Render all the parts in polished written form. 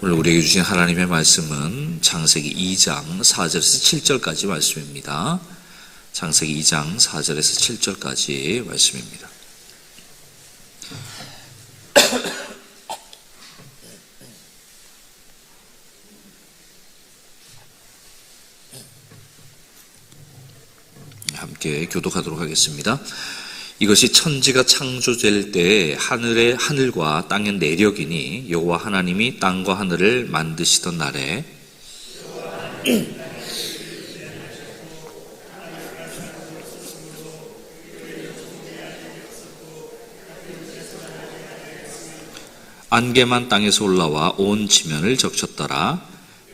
오늘 우리에게 주신 하나님의 말씀은 창세기 2장 4절에서 7절까지 말씀입니다. 창세기 2장 4절에서 7절까지 말씀입니다. 함께 교독하도록 하겠습니다. 이것이 천지가 창조될 때에 하늘과 땅의 내력이니 여호와 하나님이 땅과 하늘을 만드시던 날에 안개만 땅에서 올라와 온 지면을 적셨더라.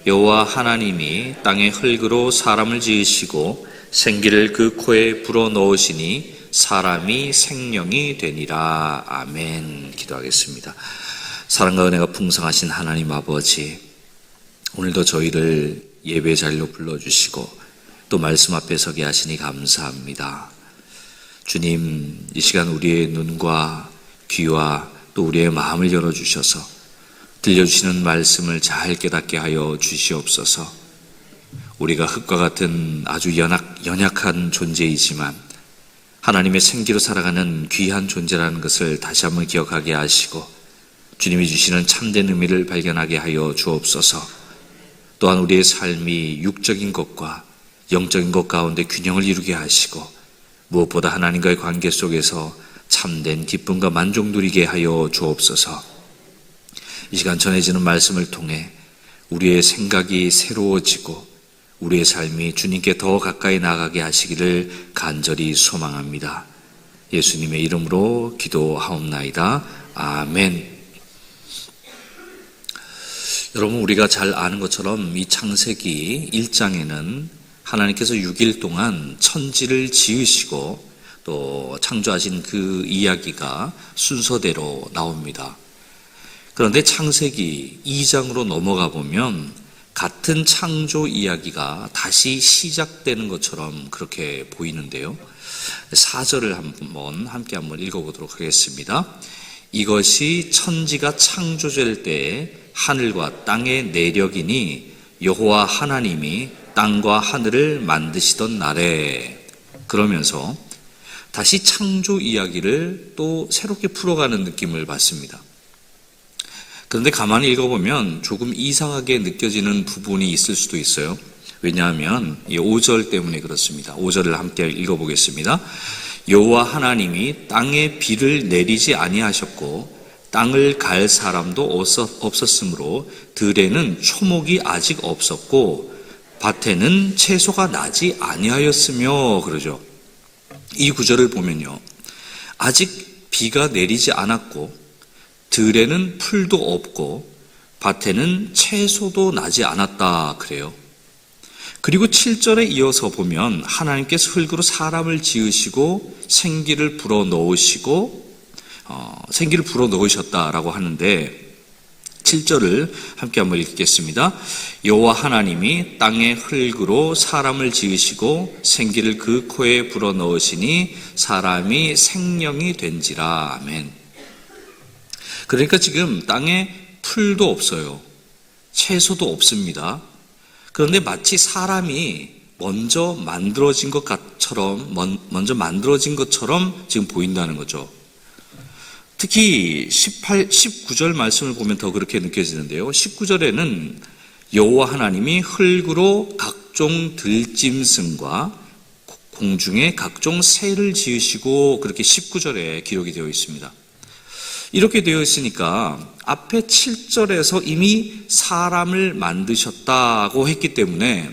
여호와 하나님이 땅의 흙으로 사람을 지으시고 생기를 그 코에 불어넣으시니 사람이 생명이 되니라. 아멘. 기도하겠습니다. 사랑과 은혜가 풍성하신 하나님 아버지, 오늘도 저희를 예배 자리로 불러주시고 또 말씀 앞에 서게 하시니 감사합니다. 주님, 이 시간 우리의 눈과 귀와 또 우리의 마음을 열어주셔서 들려주시는 말씀을 잘 깨닫게 하여 주시옵소서. 우리가 흙과 같은 아주 연약한 존재이지만 하나님의 생기로 살아가는 귀한 존재라는 것을 다시 한번 기억하게 하시고 주님이 주시는 참된 의미를 발견하게 하여 주옵소서. 또한 우리의 삶이 육적인 것과 영적인 것 가운데 균형을 이루게 하시고 무엇보다 하나님과의 관계 속에서 참된 기쁨과 만족 누리게 하여 주옵소서. 이 시간 전해지는 말씀을 통해 우리의 생각이 새로워지고 우리의 삶이 주님께 더 가까이 나가게 하시기를 간절히 소망합니다. 예수님의 이름으로 기도하옵나이다. 아멘. 여러분, 우리가 잘 아는 것처럼 이 창세기 1장에는 하나님께서 6일 동안 천지를 지으시고 또 창조하신 그 이야기가 순서대로 나옵니다. 그런데 창세기 2장으로 넘어가 보면 같은 창조 이야기가 다시 시작되는 것처럼 그렇게 보이는데요. 4절을 함께 한번 읽어보도록 하겠습니다. 이것이 천지가 창조될 때에 하늘과 땅의 내력이니 여호와 하나님이 땅과 하늘을 만드시던 날에, 그러면서 다시 창조 이야기를 또 새롭게 풀어가는 느낌을 받습니다. 그런데 가만히 읽어보면 조금 이상하게 느껴지는 부분이 있을 수도 있어요. 왜냐하면 이 5절 때문에 그렇습니다. 5절을 함께 읽어보겠습니다. 여호와 하나님이 땅에 비를 내리지 아니하셨고 땅을 갈 사람도 없었으므로 들에는 초목이 아직 없었고 밭에는 채소가 나지 아니하였으며, 그러죠. 이 구절을 보면요, 아직 비가 내리지 않았고 들에는 풀도 없고 밭에는 채소도 나지 않았다 그래요. 그리고 7절에 이어서 보면 하나님께서 흙으로 사람을 지으시고 생기를 불어넣으셨다라고 하는데 7절을 함께 한번 읽겠습니다. 여호와 하나님이 땅의 흙으로 사람을 지으시고 생기를 그 코에 불어넣으시니 사람이 생명이 된지라. 아멘. 그러니까 지금 땅에 풀도 없어요. 채소도 없습니다. 그런데 마치 사람이 먼저 만들어진 것처럼 지금 보인다는 거죠. 특히 19절 말씀을 보면 더 그렇게 느껴지는데요. 19절에는 여호와 하나님이 흙으로 각종 들짐승과 공중에 각종 새를 지으시고, 그렇게 19절에 기록이 되어 있습니다. 이렇게 되어 있으니까 앞에 7절에서 이미 사람을 만드셨다고 했기 때문에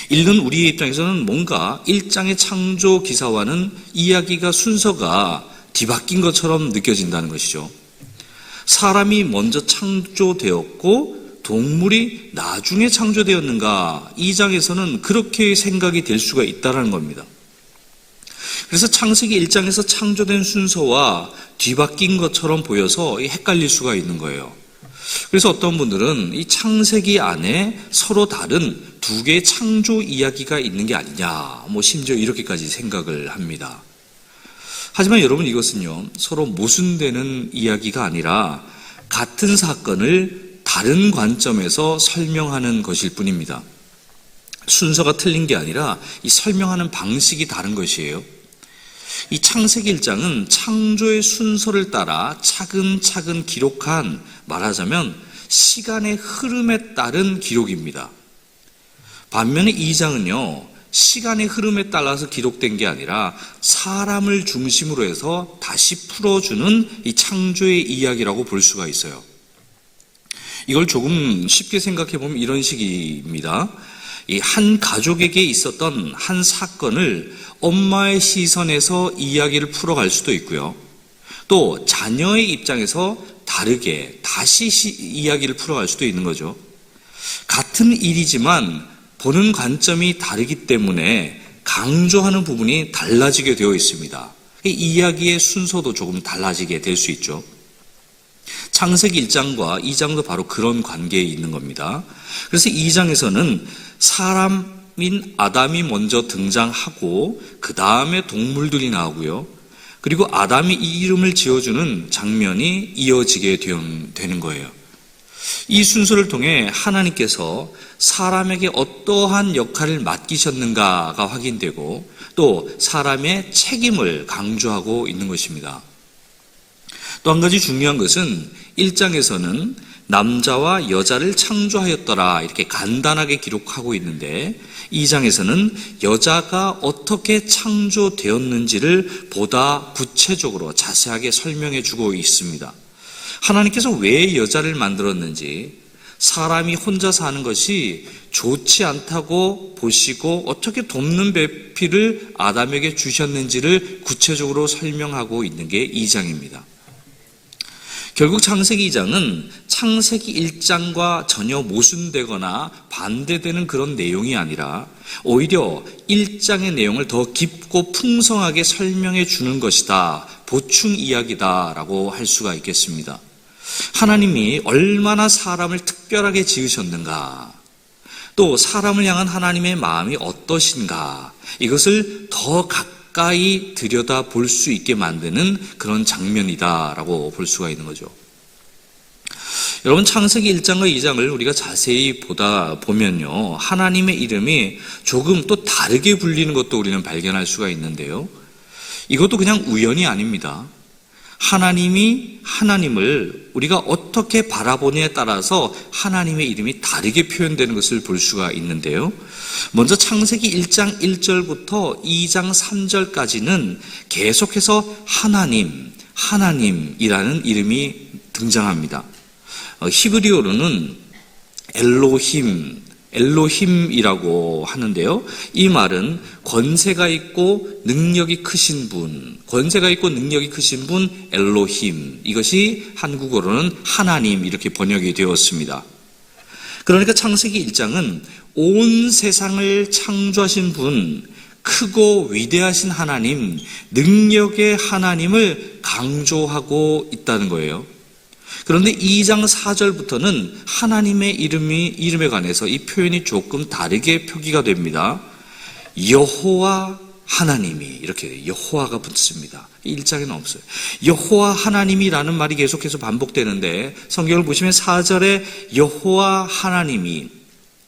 읽는 우리의 입장에서는 뭔가 1장의 창조 기사와는 이야기가 순서가 뒤바뀐 것처럼 느껴진다는 것이죠. 사람이 먼저 창조되었고 동물이 나중에 창조되었는가, 2장에서는 그렇게 생각이 될 수가 있다는 겁니다. 그래서 창세기 1장에서 창조된 순서와 뒤바뀐 것처럼 보여서 헷갈릴 수가 있는 거예요. 그래서 어떤 분들은 이 창세기 안에 서로 다른 두 개의 창조 이야기가 있는 게 아니냐, 심지어 이렇게까지 생각을 합니다. 하지만 여러분, 이것은요 서로 모순되는 이야기가 아니라 같은 사건을 다른 관점에서 설명하는 것일 뿐입니다. 순서가 틀린 게 아니라 이 설명하는 방식이 다른 것이에요. 이 창세기 1장은 창조의 순서를 따라 차근차근 기록한, 말하자면 시간의 흐름에 따른 기록입니다. 반면에 2장은요, 시간의 흐름에 따라서 기록된 게 아니라 사람을 중심으로 해서 다시 풀어주는 이 창조의 이야기라고 볼 수가 있어요. 이걸 조금 쉽게 생각해 보면 이런 식입니다. 이 한 가족에게 있었던 한 사건을 엄마의 시선에서 이야기를 풀어갈 수도 있고요. 또 자녀의 입장에서 다르게 다시 이야기를 풀어갈 수도 있는 거죠. 같은 일이지만 보는 관점이 다르기 때문에 강조하는 부분이 달라지게 되어 있습니다. 이 이야기의 순서도 조금 달라지게 될 수 있죠. 창세기 1장과 2장도 바로 그런 관계에 있는 겁니다. 그래서 2장에서는 사람인 아담이 먼저 등장하고 그 다음에 동물들이 나오고요. 그리고 아담이 이 이름을 지어주는 장면이 이어지게 되는 거예요. 이 순서를 통해 하나님께서 사람에게 어떠한 역할을 맡기셨는가가 확인되고 또 사람의 책임을 강조하고 있는 것입니다. 또 한 가지 중요한 것은 1장에서는 남자와 여자를 창조하였더라 이렇게 간단하게 기록하고 있는데 2장에서는 여자가 어떻게 창조되었는지를 보다 구체적으로 자세하게 설명해 주고 있습니다. 하나님께서 왜 여자를 만들었는지, 사람이 혼자 사는 것이 좋지 않다고 보시고 어떻게 돕는 배필을 아담에게 주셨는지를 구체적으로 설명하고 있는 게 2장입니다. 결국 창세기 2장은 창세기 1장과 전혀 모순되거나 반대되는 그런 내용이 아니라 오히려 1장의 내용을 더 깊고 풍성하게 설명해 주는 것이다, 보충 이야기다라고 할 수가 있겠습니다. 하나님이 얼마나 사람을 특별하게 지으셨는가, 또 사람을 향한 하나님의 마음이 어떠신가, 이것을 더 가까이 들여다 볼 수 있게 만드는 그런 장면이다라고 볼 수가 있는 거죠. 여러분, 창세기 1장과 2장을 우리가 자세히 보다 보면요, 하나님의 이름이 조금 또 다르게 불리는 것도 우리는 발견할 수가 있는데요. 이것도 그냥 우연이 아닙니다. 하나님이 하나님을 우리가 어떻게 바라보느냐에 따라서 하나님의 이름이 다르게 표현되는 것을 볼 수가 있는데요. 먼저 창세기 1장 1절부터 2장 3절까지는 계속해서 하나님이라는 이름이 등장합니다. 히브리어로는 엘로힘이라고 하는데요. 이 말은 권세가 있고 능력이 크신 분, 엘로힘, 이것이 한국어로는 하나님 이렇게 번역이 되었습니다. 그러니까 창세기 1장은 온 세상을 창조하신 분, 크고 위대하신 하나님, 능력의 하나님을 강조하고 있다는 거예요. 그런데 2장 4절부터는 하나님의 이름에 관해서 이 표현이 조금 다르게 표기가 됩니다. 여호와 하나님이, 이렇게 돼요. 여호와가 붙습니다. 1장에는 없어요. 여호와 하나님이라는 말이 계속해서 반복되는데 성경을 보시면 4절에 여호와 하나님이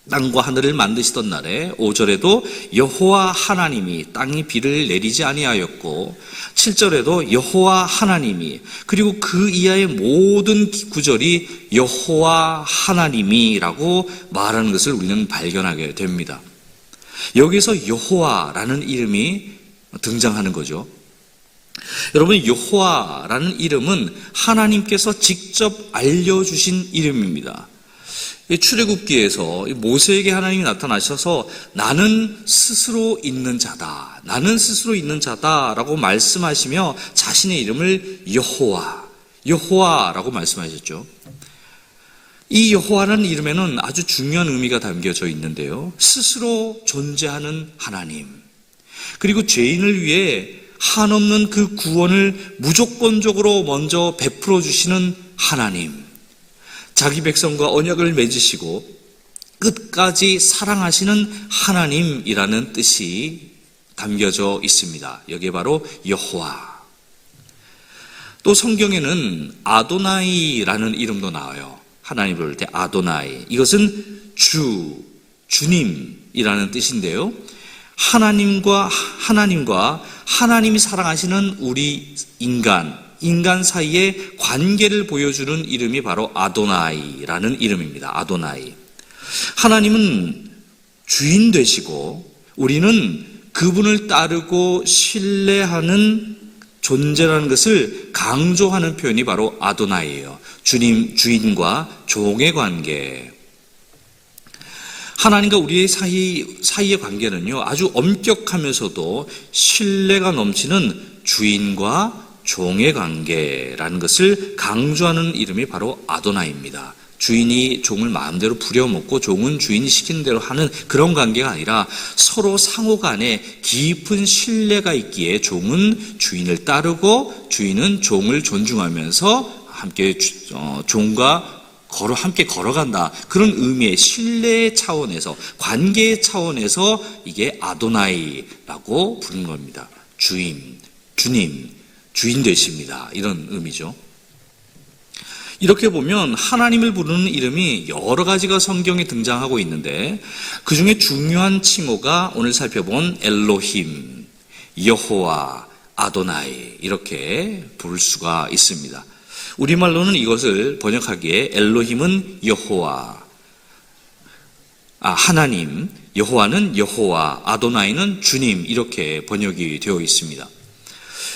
땅과 하늘을 만드시던 날에, 5절에도 여호와 하나님이 땅이 비를 내리지 아니하였고, 7절에도 여호와 하나님이, 그리고 그 이하의 모든 구절이 여호와 하나님이라고 말하는 것을 우리는 발견하게 됩니다. 여기서 여호와라는 이름이 등장하는 거죠. 여러분, 여호와라는 이름은 하나님께서 직접 알려주신 이름입니다. 출애굽기에서 모세에게 하나님이 나타나셔서 나는 스스로 있는 자다라고 말씀하시며 자신의 이름을 여호와라고 말씀하셨죠. 이 여호와라는 이름에는 아주 중요한 의미가 담겨져 있는데요. 스스로 존재하는 하나님, 그리고 죄인을 위해 한없는 그 구원을 무조건적으로 먼저 베풀어 주시는 하나님, 자기 백성과 언약을 맺으시고 끝까지 사랑하시는 하나님이라는 뜻이 담겨져 있습니다. 여기에 바로 여호와. 또 성경에는 아도나이라는 이름도 나와요. 하나님 부를 때 아도나이. 이것은 주님이라는 뜻인데요. 하나님과 하나님이 사랑하시는 우리 인간 사이의 관계를 보여주는 이름이 바로 아도나이라는 이름입니다. 아도나이. 하나님은 주인 되시고 우리는 그분을 따르고 신뢰하는 존재라는 것을 강조하는 표현이 바로 아도나이예요. 주인과 종의 관계. 하나님과 우리의 사이의 관계는요, 아주 엄격하면서도 신뢰가 넘치는 주인과 종의 관계라는 것을 강조하는 이름이 바로 아도나이입니다. 주인이 종을 마음대로 부려먹고 종은 주인이 시키는 대로 하는 그런 관계가 아니라 서로 상호 간에 깊은 신뢰가 있기에 종은 주인을 따르고 주인은 종을 존중하면서 함께 종과 함께 걸어간다. 그런 의미의 신뢰의 차원에서, 관계의 차원에서 이게 아도나이라고 부르는 겁니다. 주님, 주인 되십니다. 이런 의미죠. 이렇게 보면 하나님을 부르는 이름이 여러 가지가 성경에 등장하고 있는데 그 중에 중요한 칭호가 오늘 살펴본 엘로힘, 여호와, 아도나이 이렇게 부를 수가 있습니다. 우리말로는 이것을 번역하기에 엘로힘은 여호와, 하나님, 여호와는 여호와, 아도나이는 주님 이렇게 번역이 되어 있습니다.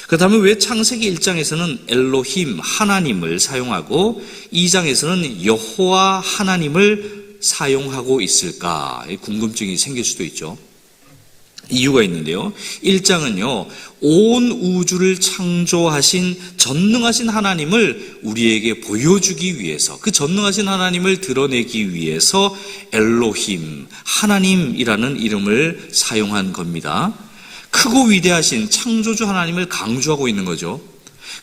그 다음에 왜 창세기 1장에서는 엘로힘 하나님을 사용하고 2장에서는 여호와 하나님을 사용하고 있을까? 궁금증이 생길 수도 있죠. 이유가 있는데요. 1장은요, 온 우주를 창조하신 전능하신 하나님을 우리에게 보여주기 위해서, 그 전능하신 하나님을 드러내기 위해서 엘로힘, 하나님이라는 이름을 사용한 겁니다. 크고 위대하신 창조주 하나님을 강조하고 있는 거죠.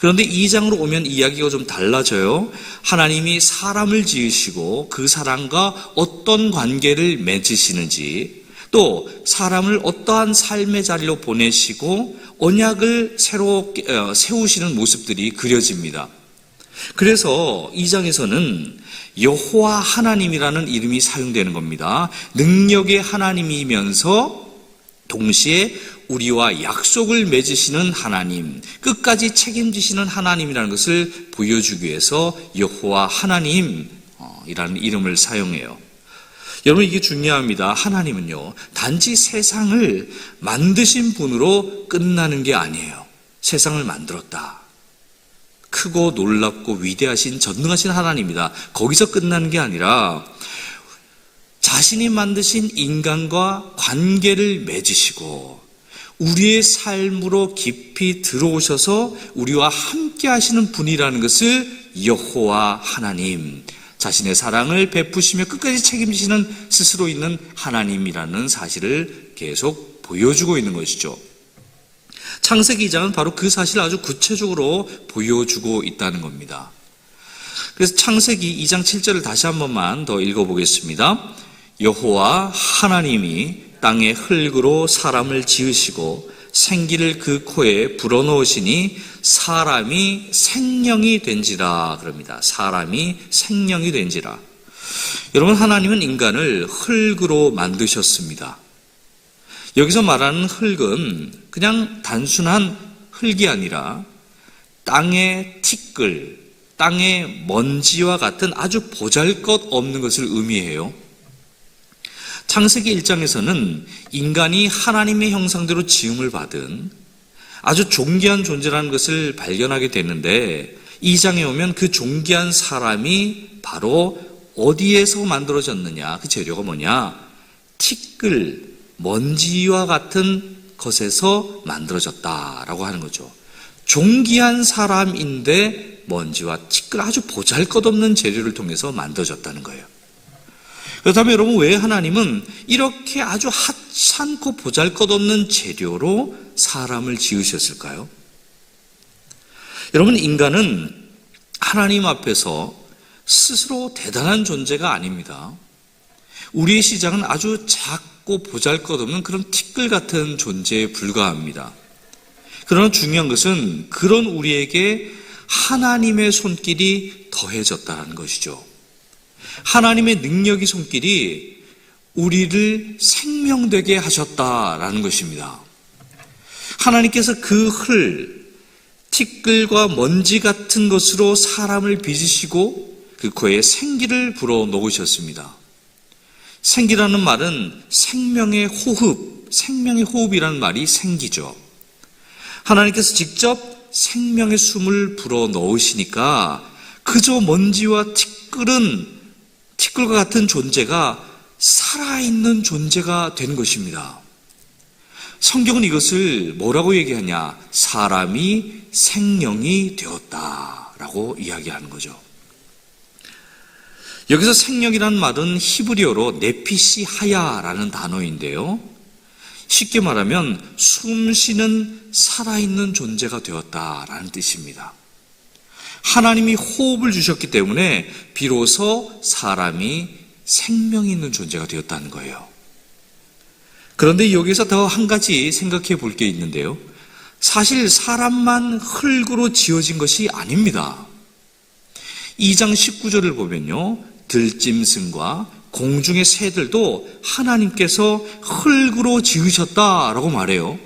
그런데 2장으로 오면 이야기가 좀 달라져요. 하나님이 사람을 지으시고 그 사람과 어떤 관계를 맺으시는지, 또 사람을 어떠한 삶의 자리로 보내시고 언약을 새로 세우시는 모습들이 그려집니다. 그래서 2장에서는 여호와 하나님이라는 이름이 사용되는 겁니다. 능력의 하나님이면서 동시에 우리와 약속을 맺으시는 하나님, 끝까지 책임지시는 하나님이라는 것을 보여주기 위해서 여호와 하나님이라는 이름을 사용해요. 여러분, 이게 중요합니다. 하나님은요, 단지 세상을 만드신 분으로 끝나는 게 아니에요. 세상을 만들었다. 크고 놀랍고 위대하신 전능하신 하나님이다. 거기서 끝나는 게 아니라 자신이 만드신 인간과 관계를 맺으시고 우리의 삶으로 깊이 들어오셔서 우리와 함께 하시는 분이라는 것을 여호와 하나님, 자신의 사랑을 베푸시며 끝까지 책임지시는 스스로 있는 하나님이라는 사실을 계속 보여주고 있는 것이죠. 창세기 2장은 바로 그 사실을 아주 구체적으로 보여주고 있다는 겁니다. 그래서 창세기 2장 7절을 다시 한 번만 더 읽어보겠습니다. 여호와 하나님이 땅의 흙으로 사람을 지으시고 생기를 그 코에 불어넣으시니 사람이 생명이 된지라 그럽니다. 사람이 생명이 된지라. 여러분, 하나님은 인간을 흙으로 만드셨습니다. 여기서 말하는 흙은 그냥 단순한 흙이 아니라 땅의 티끌, 땅의 먼지와 같은 아주 보잘것없는 것을 의미해요. 창세기 1장에서는 인간이 하나님의 형상대로 지음을 받은 아주 존귀한 존재라는 것을 발견하게 되는데 2장에 오면 그 존귀한 사람이 바로 어디에서 만들어졌느냐, 그 재료가 뭐냐, 티끌, 먼지와 같은 것에서 만들어졌다라고 하는 거죠. 존귀한 사람인데 먼지와 티끌, 아주 보잘것없는 재료를 통해서 만들어졌다는 거예요. 그렇다면 여러분, 왜 하나님은 이렇게 아주 하찮고 보잘것없는 재료로 사람을 지으셨을까요? 여러분, 인간은 하나님 앞에서 스스로 대단한 존재가 아닙니다. 우리의 시작은 아주 작고 보잘것없는 그런 티끌 같은 존재에 불과합니다. 그러나 중요한 것은 그런 우리에게 하나님의 손길이 더해졌다는 것이죠. 하나님의 능력이 손길이 우리를 생명되게 하셨다라는 것입니다. 하나님께서 그 티끌과 먼지 같은 것으로 사람을 빚으시고 그 코에 생기를 불어넣으셨습니다. 생기라는 말은 생명의 호흡이라는 말이 생기죠. 하나님께서 직접 생명의 숨을 불어넣으시니까 그저 먼지와 티끌과 같은 존재가 살아있는 존재가 된 것입니다. 성경은 이것을 뭐라고 얘기하냐? 사람이 생명이 되었다라고 이야기하는 거죠. 여기서 생명이라는 말은 히브리어로 네피시 하야라는 단어인데요. 쉽게 말하면 숨쉬는 살아있는 존재가 되었다라는 뜻입니다. 하나님이 호흡을 주셨기 때문에 비로소 사람이 생명이 있는 존재가 되었다는 거예요. 그런데 여기서 더 한 가지 생각해 볼 게 있는데요. 사실 사람만 흙으로 지어진 것이 아닙니다. 2장 19절을 보면요. 들짐승과 공중의 새들도 하나님께서 흙으로 지으셨다라고 말해요.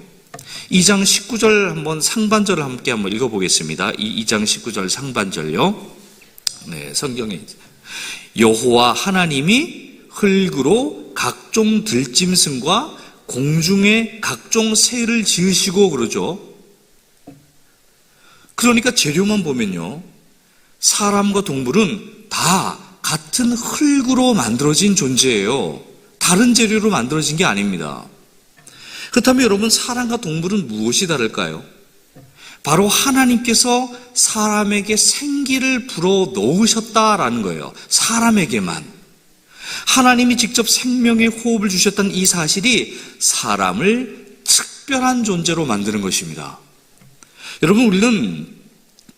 2장 19절 한번 상반절을 함께 한번 읽어보겠습니다. 2장 19절 상반절요. 네, 성경에 여호와 하나님이 흙으로 각종 들짐승과 공중의 각종 새를 지으시고 그러죠. 그러니까 재료만 보면요. 사람과 동물은 다 같은 흙으로 만들어진 존재예요. 다른 재료로 만들어진 게 아닙니다. 그렇다면 여러분, 사람과 동물은 무엇이 다를까요? 바로 하나님께서 사람에게 생기를 불어 넣으셨다라는 거예요. 사람에게만. 하나님이 직접 생명의 호흡을 주셨던 이 사실이 사람을 특별한 존재로 만드는 것입니다. 여러분, 우리는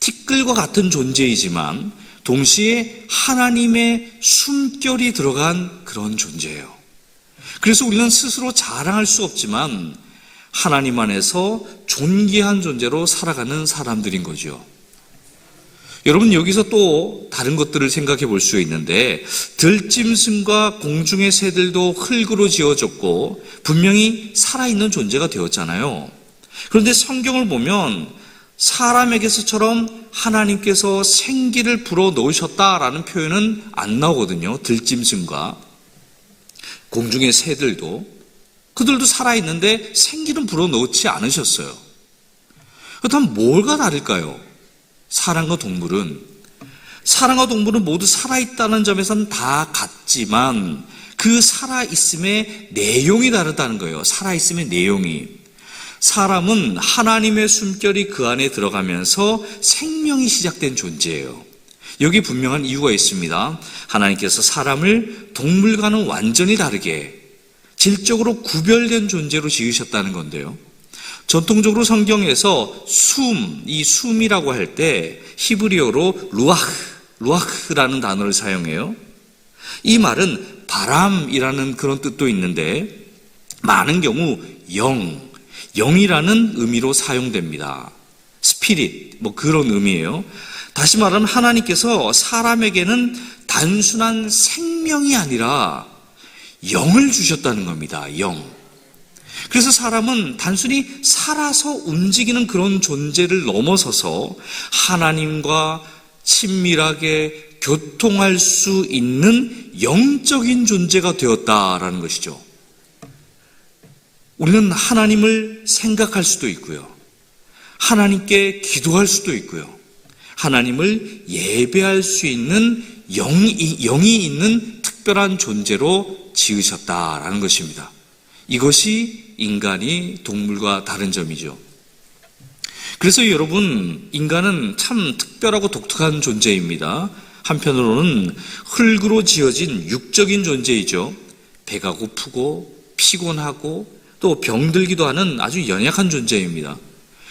티끌과 같은 존재이지만 동시에 하나님의 숨결이 들어간 그런 존재예요. 그래서 우리는 스스로 자랑할 수 없지만 하나님 안에서 존귀한 존재로 살아가는 사람들인 거죠. 여러분, 여기서 또 다른 것들을 생각해 볼 수 있는데, 들짐승과 공중의 새들도 흙으로 지어졌고 분명히 살아있는 존재가 되었잖아요. 그런데 성경을 보면 사람에게서처럼 하나님께서 생기를 불어넣으셨다라는 표현은 안 나오거든요. 들짐승과 공중의 새들도, 그들도 살아있는데 생기는 불어넣지 않으셨어요. 그렇다면 뭐가 다를까요? 사람과 동물은 모두 살아있다는 점에서는 다 같지만 그 살아있음의 내용이 다르다는 거예요. 살아있음의 내용이. 사람은 하나님의 숨결이 그 안에 들어가면서 생명이 시작된 존재예요. 여기 분명한 이유가 있습니다. 하나님께서 사람을 동물과는 완전히 다르게 질적으로 구별된 존재로 지으셨다는 건데요. 전통적으로 성경에서 이 숨이라고 할 때 히브리어로 루아흐라는 단어를 사용해요. 이 말은 바람이라는 그런 뜻도 있는데 많은 경우 영이라는 의미로 사용됩니다. 스피릿, 그런 의미예요. 다시 말하면 하나님께서 사람에게는 단순한 생명이 아니라 영을 주셨다는 겁니다. 영. 그래서 사람은 단순히 살아서 움직이는 그런 존재를 넘어서서 하나님과 친밀하게 교통할 수 있는 영적인 존재가 되었다라는 것이죠. 우리는 하나님을 생각할 수도 있고요. 하나님께 기도할 수도 있고요. 하나님을 예배할 수 있는 영이 있는 특별한 존재로 지으셨다라는 것입니다. 이것이 인간이 동물과 다른 점이죠. 그래서 여러분, 인간은 참 특별하고 독특한 존재입니다. 한편으로는 흙으로 지어진 육적인 존재이죠. 배가 고프고 피곤하고 또 병들기도 하는 아주 연약한 존재입니다.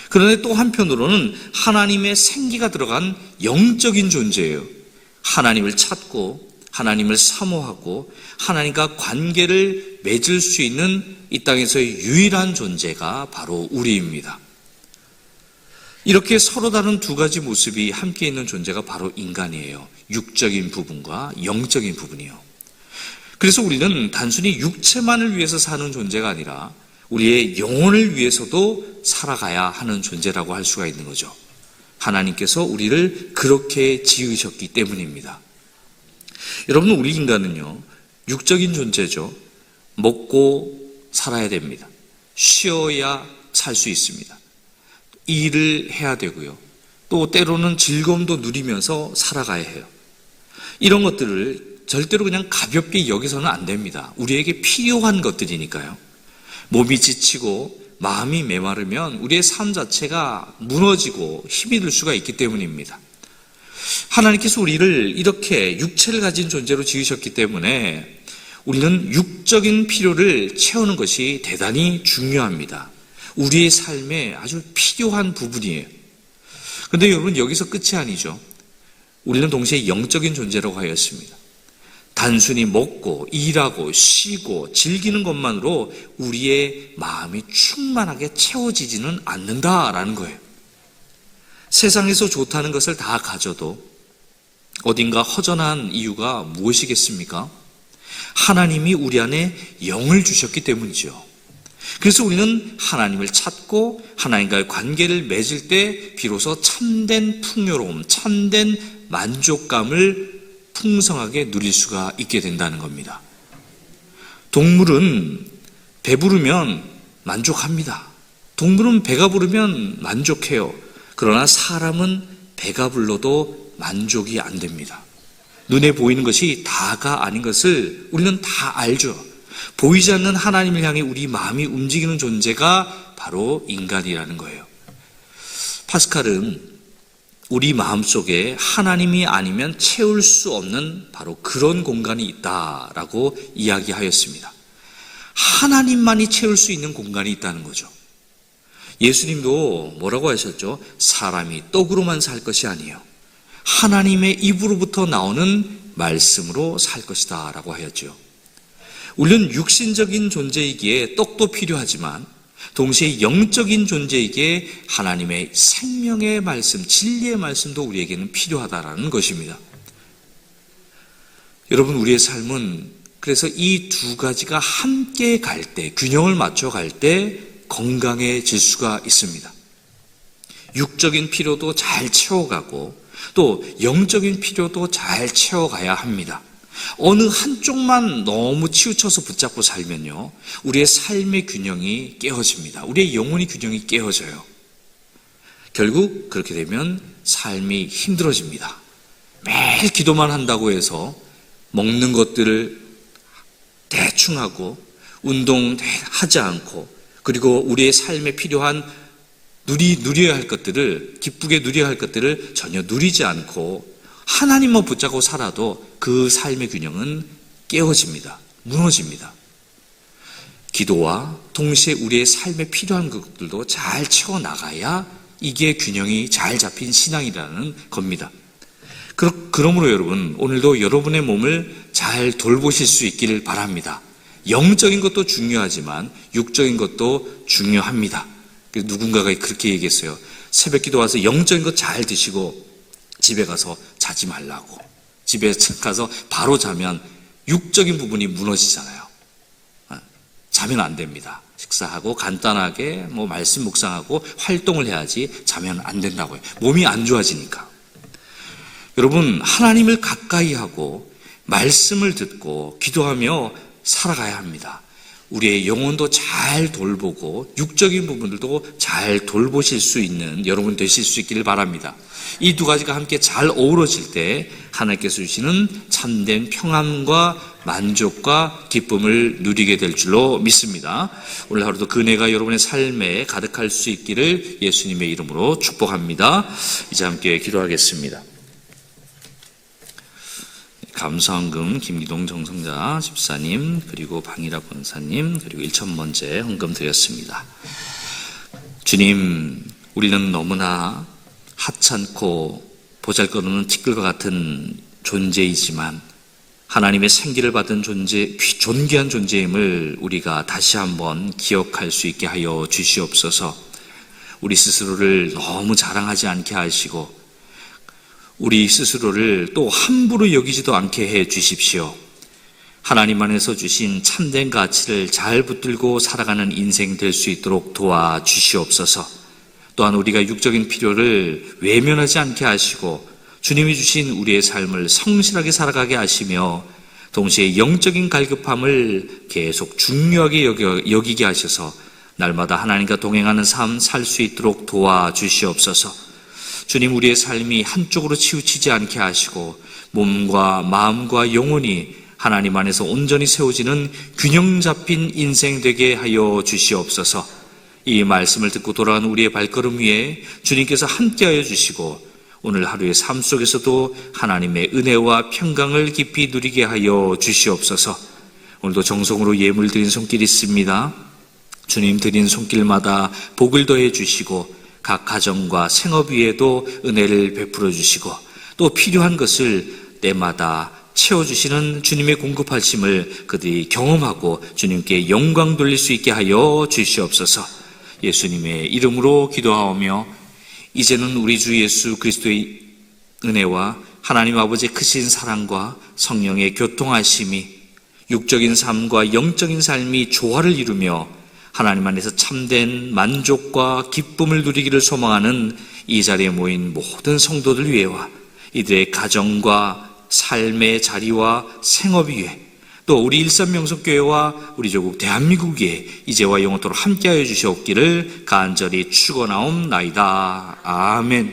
그런데 또 한편으로는 하나님의 생기가 들어간 영적인 존재예요. 하나님을 찾고 하나님을 사모하고 하나님과 관계를 맺을 수 있는 이 땅에서의 유일한 존재가 바로 우리입니다. 이렇게 서로 다른 두 가지 모습이 함께 있는 존재가 바로 인간이에요. 육적인 부분과 영적인 부분이요. 그래서 우리는 단순히 육체만을 위해서 사는 존재가 아니라 우리의 영혼을 위해서도 살아가야 하는 존재라고 할 수가 있는 거죠. 하나님께서 우리를 그렇게 지으셨기 때문입니다. 여러분, 우리 인간은요, 육적인 존재죠. 먹고 살아야 됩니다. 쉬어야 살 수 있습니다. 일을 해야 되고요. 또 때로는 즐거움도 누리면서 살아가야 해요. 이런 것들을 절대로 그냥 가볍게 여기서는 안 됩니다. 우리에게 필요한 것들이니까요. 몸이 지치고 마음이 메마르면 우리의 삶 자체가 무너지고 힘이 들 수가 있기 때문입니다. 하나님께서 우리를 이렇게 육체를 가진 존재로 지으셨기 때문에 우리는 육적인 필요를 채우는 것이 대단히 중요합니다. 우리의 삶에 아주 필요한 부분이에요. 그런데 여러분, 여기서 끝이 아니죠. 우리는 동시에 영적인 존재라고 하였습니다. 단순히 먹고 일하고 쉬고 즐기는 것만으로 우리의 마음이 충만하게 채워지지는 않는다라는 거예요. 세상에서 좋다는 것을 다 가져도 어딘가 허전한 이유가 무엇이겠습니까? 하나님이 우리 안에 영을 주셨기 때문이죠. 그래서 우리는 하나님을 찾고 하나님과의 관계를 맺을 때 비로소 참된 풍요로움, 참된 만족감을 풍성하게 누릴 수가 있게 된다는 겁니다. 동물은 배부르면 만족합니다. 동물은 배가 부르면 만족해요. 그러나 사람은 배가 불러도 만족이 안 됩니다. 눈에 보이는 것이 다가 아닌 것을 우리는 다 알죠. 보이지 않는 하나님을 향해 우리 마음이 움직이는 존재가 바로 인간이라는 거예요. 파스칼은 우리 마음속에 하나님이 아니면 채울 수 없는 바로 그런 공간이 있다라고 이야기하였습니다. 하나님만이 채울 수 있는 공간이 있다는 거죠. 예수님도 뭐라고 하셨죠? 사람이 떡으로만 살 것이 아니에요. 하나님의 입으로부터 나오는 말씀으로 살 것이다 라고 하였죠. 우리는 육신적인 존재이기에 떡도 필요하지만 동시에 영적인 존재이기에 하나님의 생명의 말씀, 진리의 말씀도 우리에게는 필요하다라는 것입니다. 여러분, 우리의 삶은 그래서 이 두 가지가 함께 갈 때, 균형을 맞춰 갈 때 건강해질 수가 있습니다. 육적인 필요도 잘 채워가고 또 영적인 필요도 잘 채워가야 합니다. 어느 한쪽만 너무 치우쳐서 붙잡고 살면요, 우리의 삶의 균형이 깨어집니다. 우리의 영혼의 균형이 깨어져요. 결국 그렇게 되면 삶이 힘들어집니다. 매일 기도만 한다고 해서 먹는 것들을 대충 하고 운동하지 않고 그리고 우리의 삶에 필요한 누려야 할 것들을, 기쁘게 누려야 할 것들을 전혀 누리지 않고 하나님만 붙잡고 살아도 그 삶의 균형은 깨어집니다. 무너집니다. 기도와 동시에 우리의 삶에 필요한 것들도 잘 채워나가야 이게 균형이 잘 잡힌 신앙이라는 겁니다. 그러므로 여러분, 오늘도 여러분의 몸을 잘 돌보실 수 있기를 바랍니다. 영적인 것도 중요하지만 육적인 것도 중요합니다. 누군가가 그렇게 얘기했어요. 새벽 기도 와서 영적인 것 잘 드시고 집에 가서 자지 말라고. 집에 가서 바로 자면 육적인 부분이 무너지잖아요. 자면 안 됩니다. 식사하고 간단하게 말씀 묵상하고 활동을 해야지 자면 안 된다고요. 몸이 안 좋아지니까. 여러분, 하나님을 가까이 하고 말씀을 듣고 기도하며 살아가야 합니다. 우리의 영혼도 잘 돌보고 육적인 부분들도 잘 돌보실 수 있는 여러분 되실 수 있기를 바랍니다. 이 두 가지가 함께 잘 어우러질 때 하나님께서 주시는 참된 평안과 만족과 기쁨을 누리게 될 줄로 믿습니다. 오늘 하루도 그 은혜가 여러분의 삶에 가득할 수 있기를 예수님의 이름으로 축복합니다. 이제 함께 기도하겠습니다. 감사헌금 김기동 정성자 집사님, 그리고 방일아 권사님, 그리고 1,000번째 헌금 드렸습니다. 주님, 우리는 너무나 하찮고 보잘것없는 티끌과 같은 존재이지만 하나님의 생기를 받은 존재, 존귀한 존재임을 우리가 다시 한번 기억할 수 있게 하여 주시옵소서. 우리 스스로를 너무 자랑하지 않게 하시고 우리 스스로를 또 함부로 여기지도 않게 해 주십시오. 하나님 안에서 주신 참된 가치를 잘 붙들고 살아가는 인생 될 수 있도록 도와주시옵소서. 또한 우리가 육적인 필요를 외면하지 않게 하시고 주님이 주신 우리의 삶을 성실하게 살아가게 하시며 동시에 영적인 갈급함을 계속 중요하게 여기게 하셔서 날마다 하나님과 동행하는 삶 살 수 있도록 도와주시옵소서. 주님, 우리의 삶이 한쪽으로 치우치지 않게 하시고 몸과 마음과 영혼이 하나님 안에서 온전히 세워지는 균형 잡힌 인생 되게 하여 주시옵소서. 이 말씀을 듣고 돌아간 우리의 발걸음 위에 주님께서 함께하여 주시고 오늘 하루의 삶 속에서도 하나님의 은혜와 평강을 깊이 누리게 하여 주시옵소서. 오늘도 정성으로 예물 드린 손길 있습니다. 주님 드린 손길마다 복을 더해 주시고 각 가정과 생업 위에도 은혜를 베풀어 주시고 또 필요한 것을 때마다 채워주시는 주님의 공급하심을 그들이 경험하고 주님께 영광 돌릴 수 있게 하여 주시옵소서. 예수님의 이름으로 기도하오며 이제는 우리 주 예수 그리스도의 은혜와 하나님 아버지의 크신 사랑과 성령의 교통하심이 육적인 삶과 영적인 삶이 조화를 이루며 하나님 안에서 참된 만족과 기쁨을 누리기를 소망하는 이 자리에 모인 모든 성도들 위에와 이들의 가정과 삶의 자리와 생업 위에 또 우리 일산명석교회와 우리 조국 대한민국에 이제와 영원토록 함께하여 주시옵기를 간절히 축원하옵나이다. 아멘.